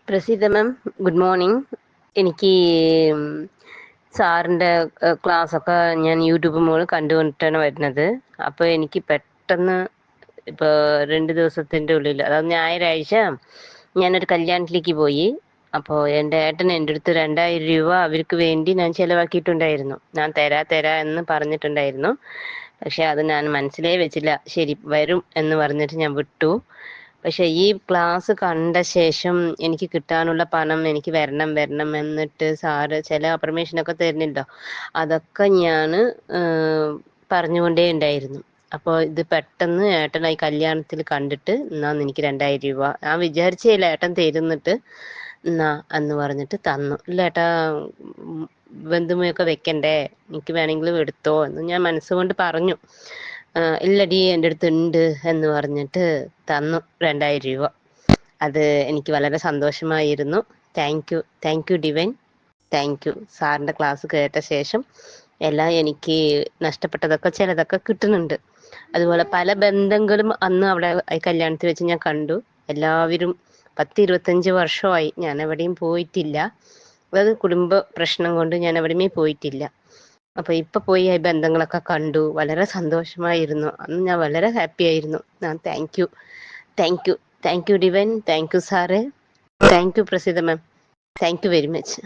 പ്രസീത മാം, good morning. എനിക്ക് സാറിൻ്റെ ക്ലാസ്സൊക്കെ ഞാൻ യൂട്യൂബ് മുകളിൽ കണ്ടുകൊണ്ടിട്ടാണ് വരുന്നത്. അപ്പോൾ എനിക്ക് പെട്ടെന്ന് ഇപ്പോൾ 2 ദിവസത്തിൻ്റെ ഉള്ളിൽ, അതായത് ഞായറാഴ്ച ഞാനൊരു കല്യാണത്തിലേക്ക് പോയി. അപ്പോൾ എൻ്റെ ഏട്ടൻ എൻ്റെ അടുത്ത് 2000 രൂപ അവർക്ക് വേണ്ടി ഞാൻ ചിലവാക്കിയിട്ടുണ്ടായിരുന്നു. ഞാൻ തരാ എന്ന് പറഞ്ഞിട്ടുണ്ടായിരുന്നു. പക്ഷെ അത് ഞാൻ മനസ്സിലേ വെച്ചില്ല. ശരി, വരും എന്ന് പറഞ്ഞിട്ട് ഞാൻ വിട്ടു. പക്ഷെ ഈ ക്ലാസ് കണ്ട ശേഷം എനിക്ക് കിട്ടാനുള്ള പണം എനിക്ക് വരണം എന്നിട്ട് സാറ് ചില പെർമിഷനൊക്കെ തരുന്നില്ലോ, അതൊക്കെ ഞാൻ പറഞ്ഞുകൊണ്ടേ ഉണ്ടായിരുന്നു. അപ്പോൾ ഇത് പെട്ടെന്ന് ഏട്ടനായി കല്യാണത്തിൽ കണ്ടിട്ട് എന്നാ എനിക്ക് 2000 രൂപ ഞാൻ വിചാരിച്ചില്ല ഏട്ടൻ തരുന്നിട്ട് എന്നാ എന്ന് പറഞ്ഞിട്ട് തന്നു. ഇല്ല ഏട്ടാ, ബന്ധുമയൊക്കെ വെക്കണ്ടേ, എനിക്ക് വേണമെങ്കിലും എടുത്തോ എന്ന് ഞാൻ മനസ്സുകൊണ്ട് പറഞ്ഞു. ഇല്ലടി എൻ്റെ അടുത്ത് ഉണ്ട് എന്ന് പറഞ്ഞിട്ട് തന്നു 2000 രൂപ. അത് എനിക്ക് വളരെ സന്തോഷമായിരുന്നു. Thank you Divine. Thank U. സാറിൻ്റെ ക്ലാസ് കേട്ട ശേഷം എല്ലാം എനിക്ക് നഷ്ടപ്പെട്ടതൊക്കെ ചിലതൊക്കെ കിട്ടുന്നുണ്ട്. അതുപോലെ പല ബന്ധങ്ങളും അന്ന് അവിടെ കല്യാണത്തിൽ വെച്ച് ഞാൻ കണ്ടു. എല്ലാവരും 10-25 വർഷമായി ഞാൻ എവിടെയും പോയിട്ടില്ല. അതായത് കുടുംബ പ്രശ്നം കൊണ്ട് ഞാൻ എവിടെയുമേ പോയിട്ടില്ല. അപ്പൊ ഇപ്പൊ പോയി ഈ ബന്ധങ്ങളൊക്കെ കണ്ടു. വളരെ സന്തോഷമായിരുന്നു. അന്ന് ഞാൻ വളരെ ഹാപ്പി ആയിരുന്നു. Thank you Divine. Thank you സാറേ. Thank you Praseetha ma'am. Thank you very much.